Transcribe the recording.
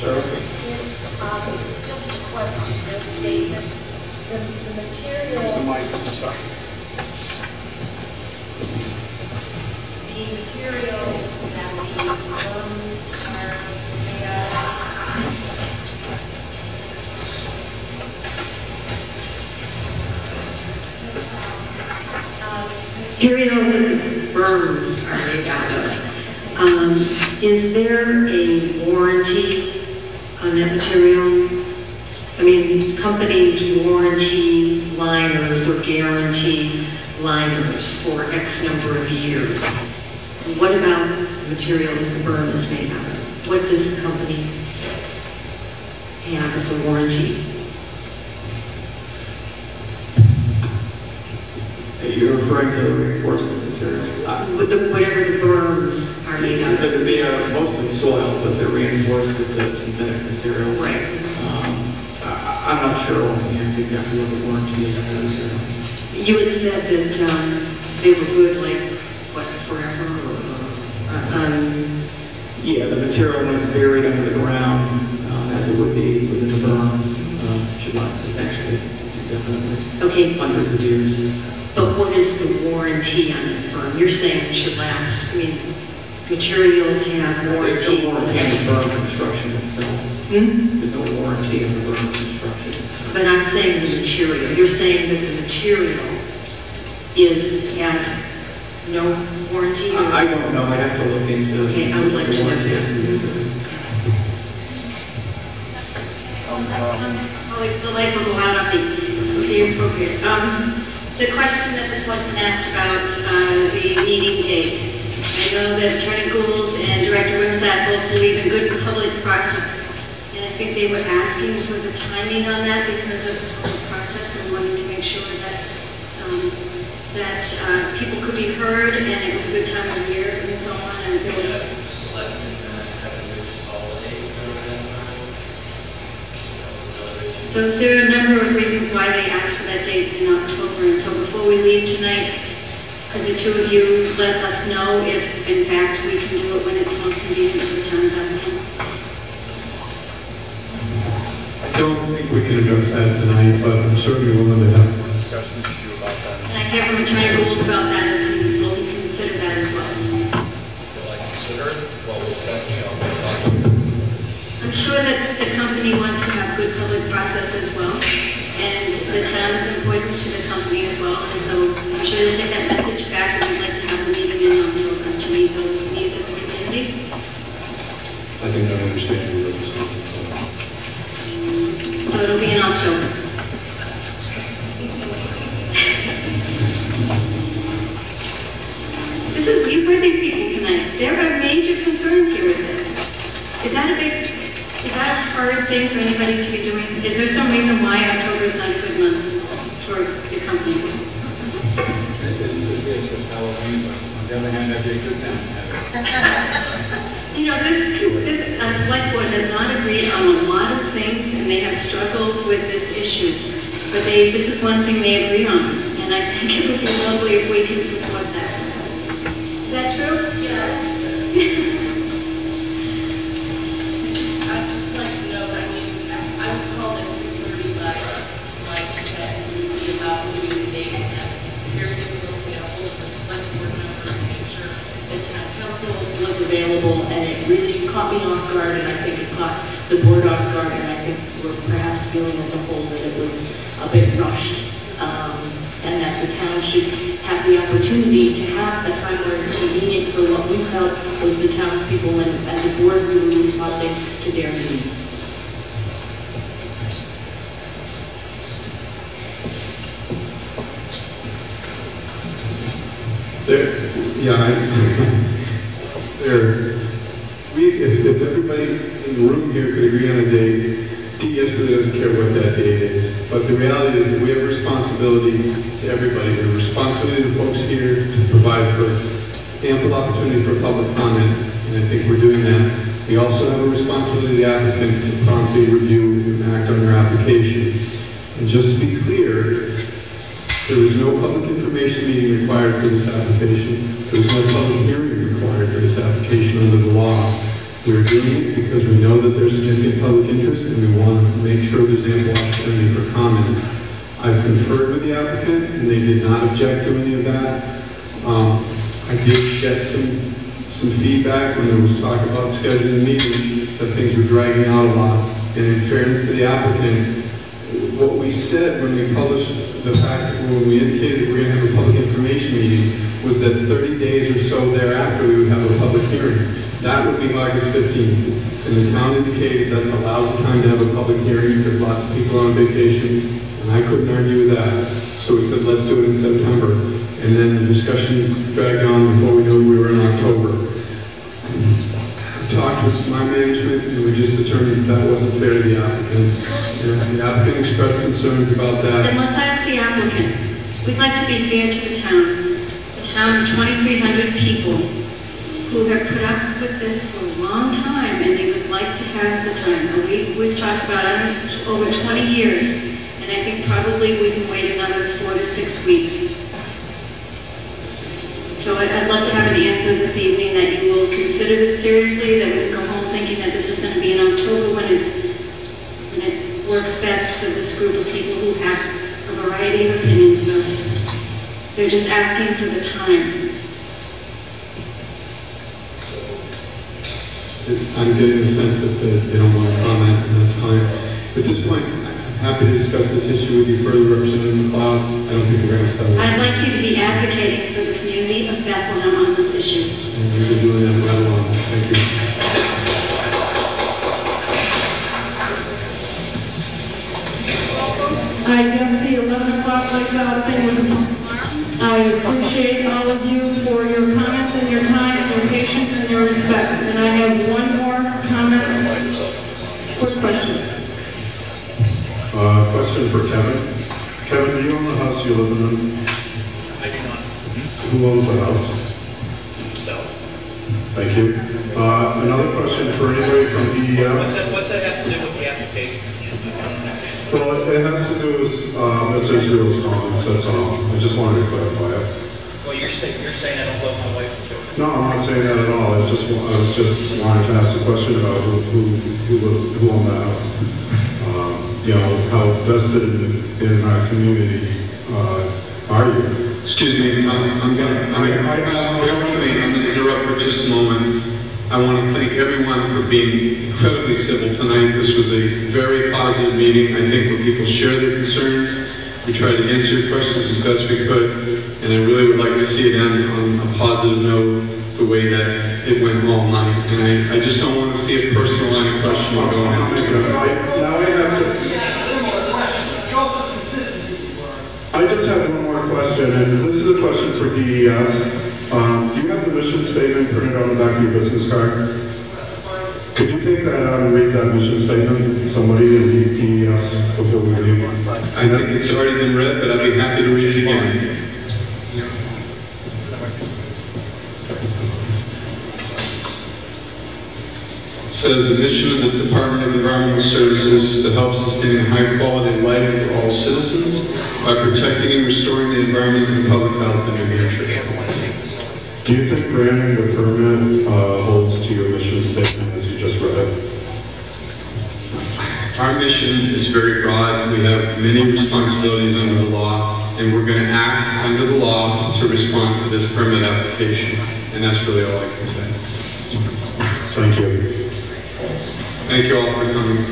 It's just a question, no statement. The material... The material that the berms are made out of. Material that the berms are made out of. Is there a warranty on that material? I mean, companies warranty liners or guarantee liners for X number of years. What about the material that the berm is made out of? What does the company have as a warranty? You're referring to the reinforcement material? Whatever the berms are made out of. They are mostly soil, but they're reinforced with the synthetic materials. Right. I'm not sure exactly what the warranty is on that material. You had said that they were good, like, what, forever? Yeah, the material when it's buried under the ground, as it would be within the berms, should last essentially, definitely, okay. Hundreds of years. But what is the warranty on the berm? You're saying it should last. I mean, materials have warranties. There's no warranty on the berm construction itself. There's no warranty on the berm construction itself. But I'm saying the material. You're saying that the material has no warranty? I don't know. I'd have to look into it. Okay, I would like to know that. The lights will go out on the appropriate. The question that the selectman asked about the meeting date. I know that Attorney Gould and Director Rimsack both believe in good public process. And I think they were asking for the timing on that because of the public process and wanting to make sure that people could be heard and it was a good time of year and so on. And so there are a number of reasons why they asked for that date in October. And so before we leave tonight, could the two of you let us know if, in fact, we can do it when it's most convenient for the town of Bethlehem? I don't think we can address that tonight, but I'm certainly willing to have discussions with you about that. And I hear from Attorney Gould about that, and so we'll consider that as well. Will I consider it? Well, we'll definitely talk about it. I'm sure that the company wants to have good public process as well, and the town is important to the company as well, and so I'm sure they'll take that message back, and we'd like to have a meeting in October to meet those needs of the community. I think I understand your response. So it'll be in October. Listen, you've heard these people tonight. There are major concerns here with this. Is that a hard thing for anybody to be doing? Is there some reason why October is not a good month for the company? On the other hand, that'd be a good thing. You know, this select board has not agreed on a lot of things, and they have struggled with this issue. But this is one thing they agree on, and I think it would be lovely if we can support that. Is that true? Yeah. I'd just like to know, I mean, I was called at 3:30 by NCES about moving the date, and it's very difficult to get a hold of the select board members to make sure that town council was available, and it really caught me off guard, and I think it caught the board off guard, and I think we're perhaps feeling as a whole that it was a bit rushed, and that the town should have the opportunity to have a time where it's convenient for what we felt was the townspeople, and as a board we were responding to their needs. If everybody in the room here could agree on a date, DES really doesn't care what that date is. But the reality is that we have a responsibility to everybody. We have a responsibility to the folks here to provide for ample opportunity for public comment, and I think we're doing that. We also have a responsibility to the applicant to promptly review and act on their application. And just to be clear, there is no public information meeting required for this application. There is no public hearing required for this application under the law. We're doing it because we know that there's significant sure there's ample opportunity for comment. I've conferred with the applicant, and they did not object to any of that. I did get some feedback when there was talk about scheduling meetings, that things were dragging out a lot. And in fairness to the applicant, what we said when we published the fact, when we indicated that we're going to have a public information meeting, was that 30 days or so thereafter we would have a public hearing. That would be August 15th. And the town indicated that's a lousy time to have a public hearing because lots of people are on vacation, and I couldn't argue with that. So we said, let's do it in September. And then the discussion dragged on before we knew we were in October. Talked with my management, and we just determined that wasn't fair to the applicant. And the applicant expressed concerns about that. Then let's ask the applicant. We'd like to be fair to the town. A town of 2,300 people who have put up with this for a long time, and they would like to have the time. Now, we've talked about it over 20 years, and I think probably we can wait another 4 to 6 weeks. So I'd love to have an answer this evening that you will consider this seriously, that we can go home thinking that this is going to be in October when it works best for this group of people who have a variety of opinions about this. They're just asking for the time. I'm getting the sense that they don't want to comment, and that's fine. At this point, I'm happy to discuss this issue with you further, Representative McLeod. I don't think we're going to settle it. I'd like you to be advocating for the community of Bethlehem on this issue. And you've been doing that right along. Thank you. I guess the 11 o'clock lights out thing was a I appreciate all of you for your comments and your time and your patience and your respect. And I have one more comment. Quick question. Question for Kevin. Kevin, do you own the house you live in? I do not. Who owns the house? No. Thank you. Another question for anybody from DES. What's that have to do with the application? Well, it has to do with Mr. Israel's comments, that's all. I just wanted to clarify it. Well, you're saying I don't love my wife and children. No, I'm not saying that at all. I was just wanting to ask a question about who owned the house. You know, how vested in our community are you? Excuse me, I'm going to interrupt for just a moment. I want to thank everyone for being incredibly civil tonight. This was a very positive meeting. I think when people share their concerns, we tried to answer your questions as best we could, and I really would like to see it end on a positive note, the way that it went all night. And I just don't want to see a personal line of questioning going on. I just have one more question, and this is a question for DES. Do you have the mission statement printed on the back of your business card? Could you take that out and read that mission statement, somebody in DES, before we leave? I think it's already been read, but I'd be happy to read it again. It says the mission of the Department of Environmental Services is to help sustain a high quality life for all citizens by protecting and restoring the environment and public health in New Hampshire. Do you think granting the permit holds to your mission statement as you just read it? Our mission is very broad. We have many responsibilities under the law, and we're going to act under the law to respond to this permit application. And that's really all I can say. Thank you. Thank you all for coming.